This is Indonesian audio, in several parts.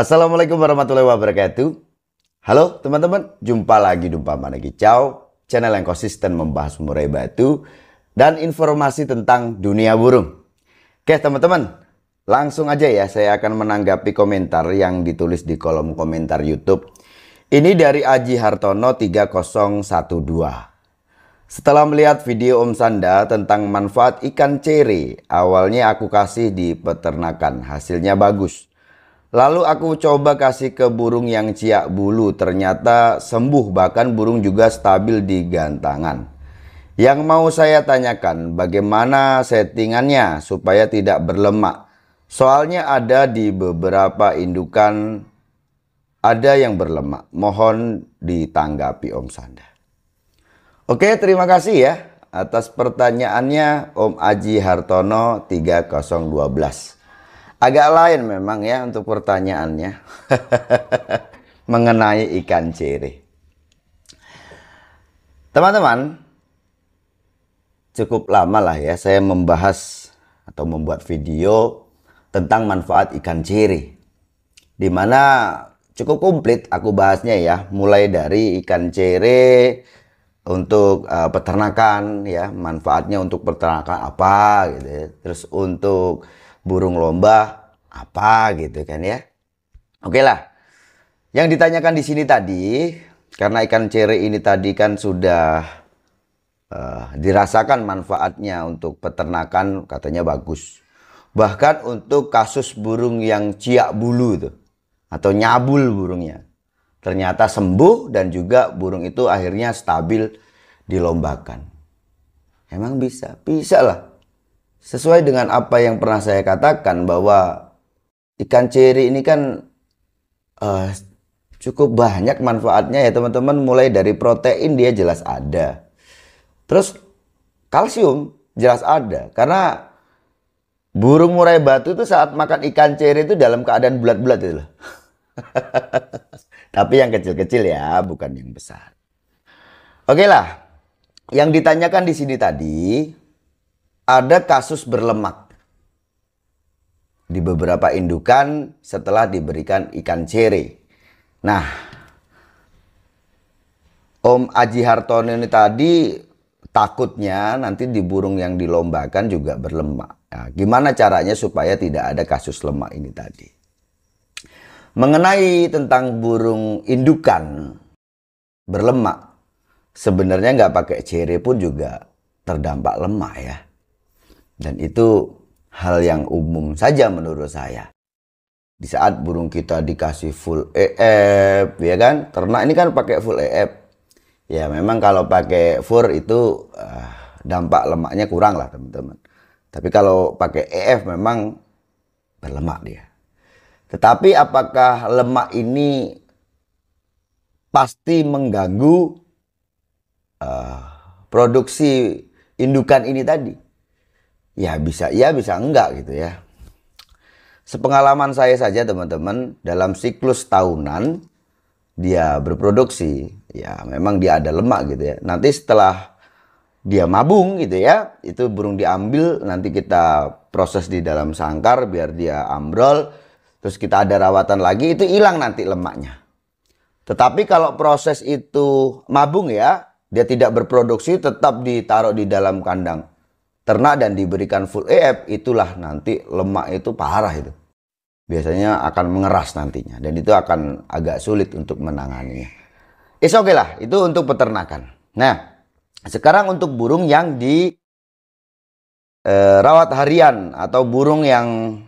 Assalamualaikum warahmatullahi wabarakatuh. Halo teman-teman, jumpa lagi di Mana Kicau, channel yang konsisten membahas murai batu dan informasi tentang dunia burung. Oke teman-teman, langsung aja ya saya akan menanggapi komentar yang ditulis di kolom komentar YouTube. Ini dari Aji Hartono 3012. Setelah melihat video Om Sanda tentang manfaat ikan cere, awalnya aku kasih di peternakan, hasilnya bagus. Lalu aku coba kasih ke burung yang ciak bulu, ternyata sembuh, bahkan burung juga stabil di gantangan. Yang mau saya tanyakan, bagaimana settingannya supaya tidak berlemak? Soalnya ada di beberapa indukan ada yang berlemak. Mohon ditanggapi Om Sanda. Oke, terima kasih ya atas pertanyaannya Om Aji Hartono 3012. Agak lain memang ya untuk pertanyaannya mengenai ikan cere. Teman-teman, cukup lama lah ya saya membahas atau membuat video tentang manfaat ikan cere. Dimana cukup komplit aku bahasnya ya, mulai dari ikan cere untuk peternakan ya, manfaatnya untuk peternakan apa gitu ya. Terus untuk burung lomba apa gitu kan ya. Oke lah. Yang ditanyakan di sini tadi, karena ikan cere ini tadi kan sudah dirasakan manfaatnya untuk peternakan, katanya bagus. Bahkan untuk kasus burung yang ciak bulu itu atau nyabul burungnya, ternyata sembuh dan juga burung itu akhirnya stabil dilombakan. Emang bisa? Bisa lah. Sesuai dengan apa yang pernah saya katakan bahwa ikan cere ini kan cukup banyak manfaatnya ya teman-teman. Mulai dari protein dia jelas ada. Terus kalsium jelas ada. Karena burung murai batu itu saat makan ikan cere itu dalam keadaan bulat-bulat itu loh. Tapi yang kecil-kecil ya, bukan yang besar. Oke lah. Yang ditanyakan di sini tadi, ada kasus berlemak di beberapa indukan setelah diberikan ikan cere. Nah, Om Aji Hartono ini tadi takutnya nanti di burung yang dilombakan juga berlemak. Nah, gimana caranya supaya tidak ada kasus lemak ini tadi? Mengenai tentang burung indukan berlemak, sebenarnya nggak pakai cere pun juga terdampak lemak ya. Dan itu hal yang umum saja menurut saya. Di saat burung kita dikasih full EF, ya kan? Ternak ini kan pakai full EF. Ya memang kalau pakai fur itu dampak lemaknya kurang lah teman-teman. Tapi kalau pakai EF memang berlemak dia. Tetapi apakah lemak ini pasti mengganggu produksi indukan ini tadi? Ya bisa iya, bisa enggak gitu ya. Sepengalaman saya saja teman-teman, dalam siklus tahunan dia berproduksi, ya memang dia ada lemak gitu ya. Nanti setelah dia mabung gitu ya, itu burung diambil, nanti kita proses di dalam sangkar biar dia ambrol. Terus kita ada rawatan lagi, itu hilang nanti lemaknya. Tetapi kalau proses itu mabung ya, dia tidak berproduksi, tetap ditaruh di dalam kandang ternak dan diberikan full EF, itulah nanti lemak itu parah itu. Biasanya akan mengeras nantinya dan itu akan agak sulit untuk menanganinya. Oke lah, itu untuk peternakan. Nah, sekarang untuk burung yang di rawat harian atau burung yang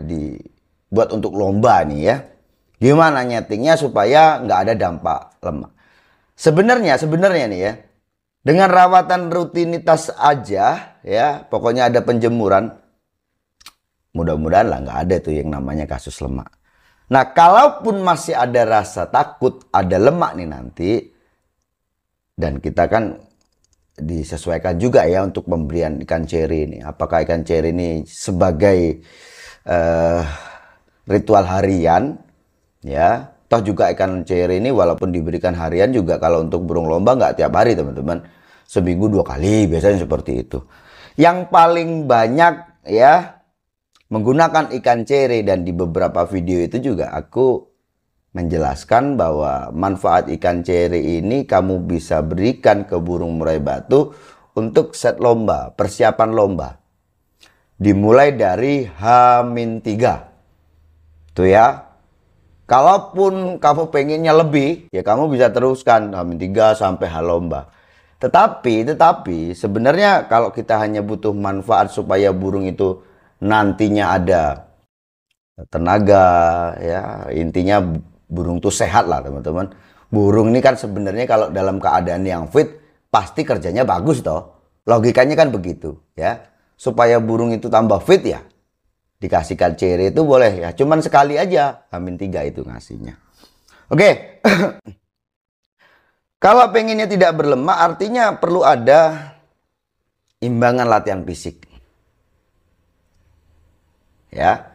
dibuat untuk lomba nih ya. Gimana nyetingnya supaya nggak ada dampak lemak? Sebenarnya nih ya, dengan rawatan rutinitas aja ya, pokoknya ada penjemuran, mudah-mudahan lah nggak ada tuh yang namanya kasus lemak. Nah, kalaupun masih ada rasa takut ada lemak nih nanti, dan kita kan disesuaikan juga ya untuk pemberian ikan cere ini. Apakah ikan cere ini sebagai ritual harian ya? Toh juga ikan cere ini walaupun diberikan harian juga kalau untuk burung lomba nggak tiap hari teman-teman. Seminggu 2 kali biasanya seperti itu. Yang paling banyak ya menggunakan ikan cere, dan di beberapa video itu juga aku menjelaskan bahwa manfaat ikan cere ini kamu bisa berikan ke burung murai batu untuk set lomba, persiapan lomba. Dimulai dari H-3. Tuh ya. Kalaupun kamu pengennya lebih, ya kamu bisa teruskan H-3 sampai H lomba. Tetapi sebenarnya kalau kita hanya butuh manfaat supaya burung itu nantinya ada tenaga, ya intinya burung tuh sehat lah teman-teman. Burung ini kan sebenarnya kalau dalam keadaan yang fit pasti kerjanya bagus toh. Logikanya kan begitu ya. Supaya burung itu tambah fit ya dikasihkan cere itu boleh ya. Cuman sekali aja H-3 itu ngasihnya. Oke. Kalau pengennya tidak berlemak artinya perlu ada imbangan latihan fisik. Ya.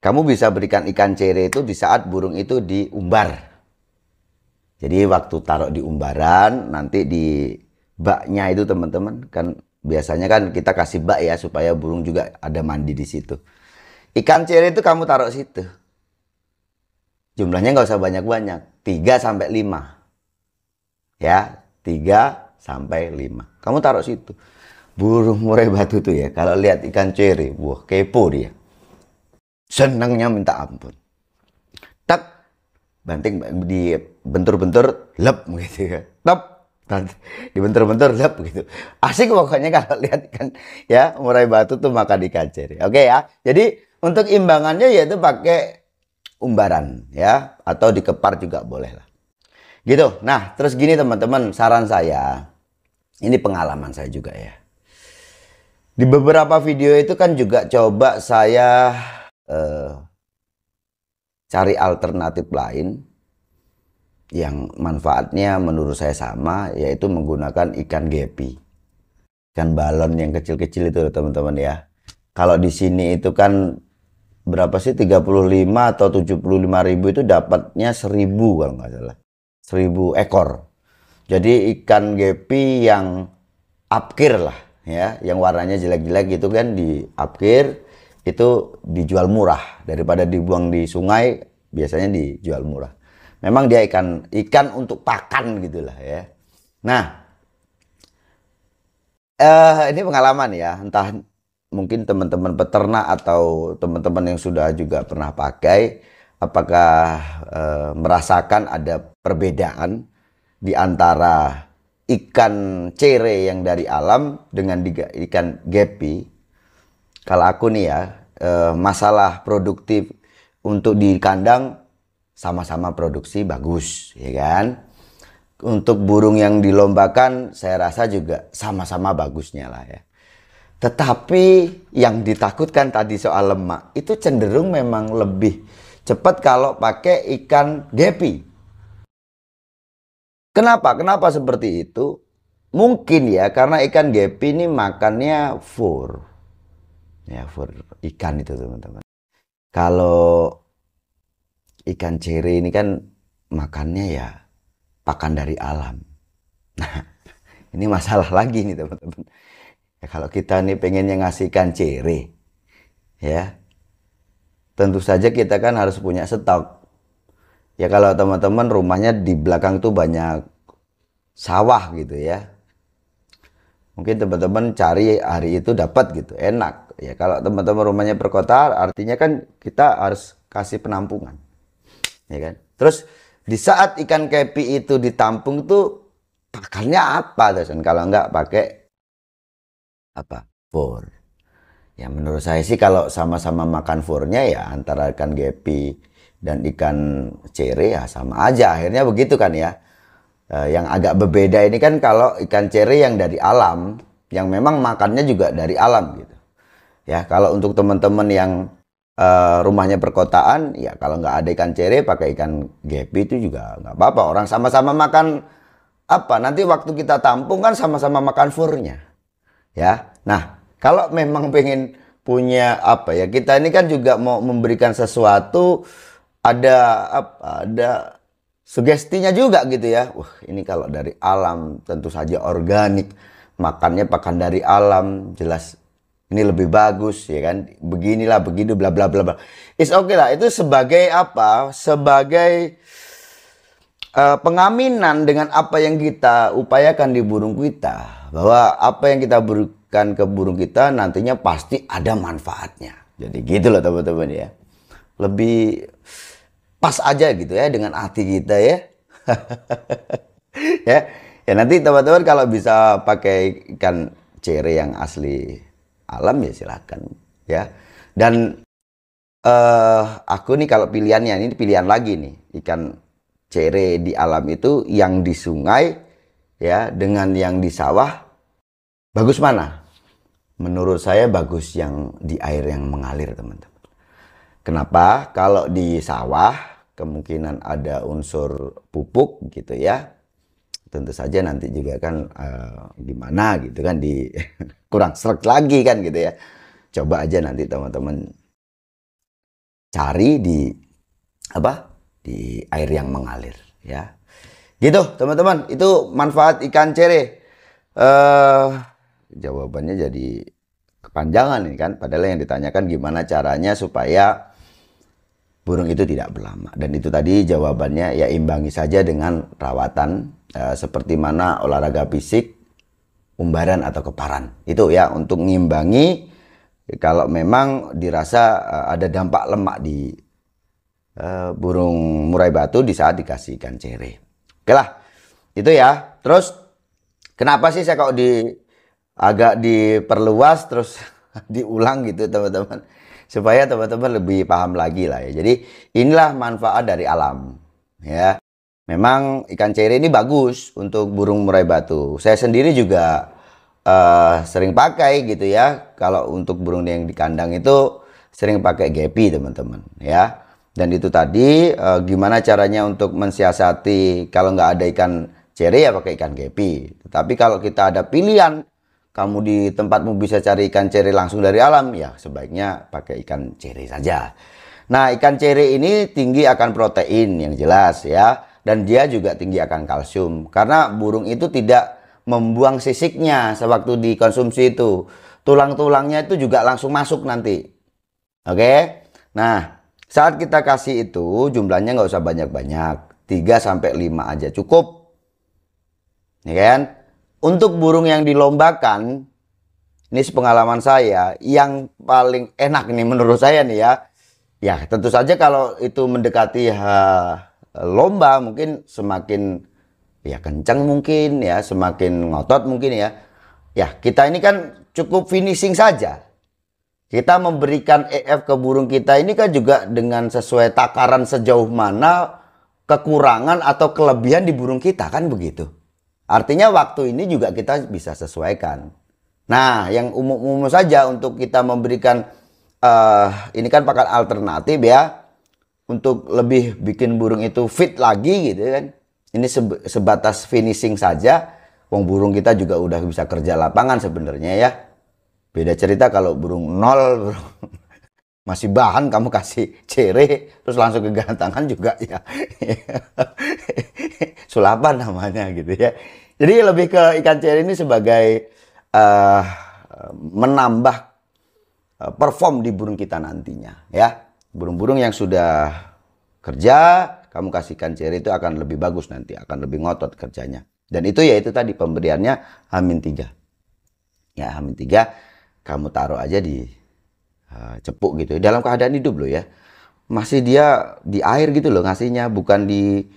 Kamu bisa berikan ikan cere itu di saat burung itu diumbar. Jadi waktu taruh di umbaran, nanti di baknya itu teman-teman, kan biasanya kan kita kasih bak ya supaya burung juga ada mandi di situ. Ikan cere itu kamu taruh situ. Jumlahnya nggak usah banyak-banyak, 3 sampai 5. Ya, 3 sampai 5. Kamu taruh situ. Burung murai batu tuh ya, kalau lihat ikan cere, wah kepo dia. Senangnya minta ampun. Tak banting dibentur-bentur lep gitu ya. Tap dibentur-bentur lep gitu. Asik pokoknya kalau lihat ikan ya murai batu tuh makan ikan cere. Oke ya. Jadi untuk imbangannya yaitu pakai umbaran ya atau dikepar juga boleh lah. Gitu. Nah, terus gini teman-teman, saran saya. Ini pengalaman saya juga ya. Di beberapa video itu kan juga coba saya cari alternatif lain yang manfaatnya menurut saya sama, yaitu menggunakan ikan gepi, ikan balon yang kecil-kecil itu teman-teman ya. Kalau di sini itu kan berapa sih, 35 atau 75.000 itu dapatnya 1.000 kalau nggak salah, 1.000 ekor. Jadi ikan gepi yang upkir lah ya, yang warnanya jelek-jelek gitu kan, di upkir itu dijual murah daripada dibuang di sungai. Biasanya dijual murah. Memang dia ikan untuk pakan gitulah ya. Nah, ini pengalaman ya. Entah mungkin teman-teman peternak atau teman-teman yang sudah juga pernah pakai, apakah merasakan ada perbedaan di antara ikan cere yang dari alam dengan ikan gepi. Kalau aku nih ya, masalah produktif untuk di kandang sama-sama produksi bagus, ya kan? Untuk burung yang dilombakan saya rasa juga sama-sama bagusnya lah ya. Tetapi yang ditakutkan tadi soal lemak itu cenderung memang lebih cepat kalau pakai ikan gepi. Kenapa? Kenapa seperti itu? Mungkin ya karena ikan gepi ini makannya fur. Ya, fur ikan itu teman-teman. Kalau ikan cere ini kan makannya ya pakan dari alam. Nah, ini masalah lagi nih teman-teman. Ya, kalau kita nih pengennya ngasih ikan cere, ya tentu saja kita kan harus punya stok. Ya kalau teman-teman rumahnya di belakang tuh banyak sawah gitu ya, mungkin teman-teman cari hari itu dapat gitu, enak. Ya kalau teman-teman rumahnya perkotaan, artinya kan kita harus kasih penampungan, ya kan. Terus di saat ikan kepi itu ditampung tuh pakannya apa terus? Kalau nggak pakai apa? Fur. Ya menurut saya sih kalau sama-sama makan furnya ya antara ikan gepi dan ikan cere ya sama aja. Akhirnya begitu kan ya. Yang agak berbeda ini kan kalau ikan cere yang dari alam, yang memang makannya juga dari alam gitu. Ya kalau untuk teman-teman yang rumahnya perkotaan, ya kalau nggak ada ikan cere pakai ikan gepi itu juga nggak apa-apa. Orang sama-sama makan apa? Nanti waktu kita tampung kan sama-sama makan furnya. Ya, nah kalau memang pengen punya apa ya, kita ini kan juga mau memberikan sesuatu, ada apa? Ada sugestinya juga gitu ya. Wah, ini kalau dari alam tentu saja organik, makannya pakan dari alam, jelas ini lebih bagus ya kan, beginilah begitu bla bla bla bla. It's okay lah, itu sebagai apa? Sebagai pengaminan dengan apa yang kita upayakan di burung kita, bahwa apa yang kita berikan ke burung kita nantinya pasti ada manfaatnya. Jadi gitu loh teman-teman ya. Lebih pas aja gitu ya dengan hati kita ya. Ya nanti teman-teman kalau bisa pakai ikan cere yang asli alam ya silakan ya. Dan aku nih kalau pilihannya ini pilihan lagi nih, ikan cere di alam itu yang di sungai ya dengan yang di sawah, bagus mana? Menurut saya bagus yang di air yang mengalir teman-teman. Kenapa? Kalau di sawah kemungkinan ada unsur pupuk gitu ya. Tentu saja nanti juga kan gimana gitu kan di kurang sreg lagi kan gitu ya. Coba aja nanti teman-teman cari di apa? Di air yang mengalir ya. Gitu teman-teman, itu manfaat ikan cere. Jawabannya jadi kepanjangan nih kan, padahal yang ditanyakan gimana caranya supaya burung itu tidak berlama. Dan itu tadi jawabannya ya imbangi saja dengan rawatan seperti mana olahraga fisik, umbaran atau keparan. Itu ya untuk ngimbangi kalau memang dirasa ada dampak lemak di burung murai batu di saat dikasih ikan cere. Oke lah, itu ya. Terus kenapa sih saya kok agak diperluas terus diulang gitu teman-teman, supaya teman-teman lebih paham lagi lah ya. Jadi inilah manfaat dari alam ya. Memang ikan cere ini bagus untuk burung murai batu. Saya sendiri juga sering pakai gitu ya. Kalau untuk burung yang di kandang itu sering pakai gepi teman-teman ya. Dan itu tadi gimana caranya untuk mensiasati kalau nggak ada ikan cere ya pakai ikan gepi. Tapi kalau kita ada pilihan, kamu di tempatmu bisa cari ikan cere langsung dari alam, ya sebaiknya pakai ikan cere saja. Nah, ikan cere ini tinggi akan protein yang jelas ya. Dan dia juga tinggi akan kalsium. Karena burung itu tidak membuang sisiknya sewaktu dikonsumsi itu. Tulang-tulangnya itu juga langsung masuk nanti. Oke. Nah, saat kita kasih itu jumlahnya nggak usah banyak-banyak. 3-5 aja cukup. Ya kan? Untuk burung yang dilombakan, ini sepengalaman saya, yang paling enak nih menurut saya nih ya. Ya tentu saja kalau itu mendekati lomba mungkin semakin ya kencang mungkin ya, semakin ngotot mungkin ya. Ya kita ini kan cukup finishing saja. Kita memberikan EF ke burung kita ini kan juga dengan sesuai takaran sejauh mana kekurangan atau kelebihan di burung kita kan begitu. Artinya waktu ini juga kita bisa sesuaikan. Nah yang umum-umum saja untuk kita memberikan ini kan pakan alternatif ya. Untuk lebih bikin burung itu fit lagi gitu kan. Ini sebatas finishing saja. Wong burung kita juga udah bisa kerja lapangan sebenarnya ya. Beda cerita kalau burung nol, masih bahan kamu kasih cere terus langsung kegantangan juga ya. Sulapan namanya gitu ya. Jadi lebih ke ikan cere ini sebagai menambah perform di burung kita nantinya ya. Burung-burung yang sudah kerja, kamu kasihkan cere itu akan lebih bagus nanti, akan lebih ngotot kerjanya. Dan itu ya itu tadi pemberiannya H-3. Ya H-3 kamu taruh aja di cepuk gitu. Dalam keadaan hidup loh ya. Masih dia di air gitu loh ngasihnya, bukan di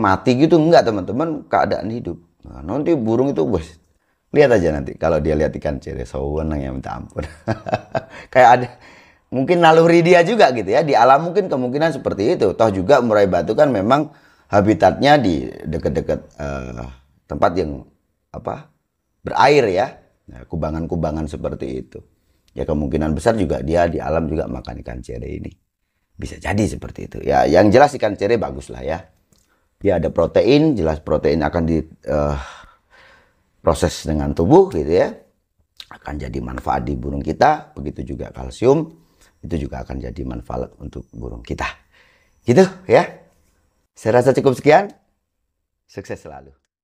mati gitu, enggak teman-teman, keadaan hidup. Nah, nanti burung itu bos, lihat aja nanti kalau dia lihat ikan cere sewenang ya minta ampun. Kayak ada mungkin naluri dia juga gitu ya. Di alam mungkin kemungkinan seperti itu. Toh juga murai batu kan memang habitatnya di dekat-dekat tempat yang berair ya. Nah, kubangan-kubangan seperti itu. Ya kemungkinan besar juga dia di alam juga makan ikan cere ini. Bisa jadi seperti itu. Ya yang jelas ikan cere bagus lah ya. Dia ada protein, jelas protein akan diproses dengan tubuh gitu ya. Akan jadi manfaat di burung kita. Begitu juga kalsium. Itu juga akan jadi manfaat untuk burung kita. Gitu ya. Saya rasa cukup sekian. Sukses selalu.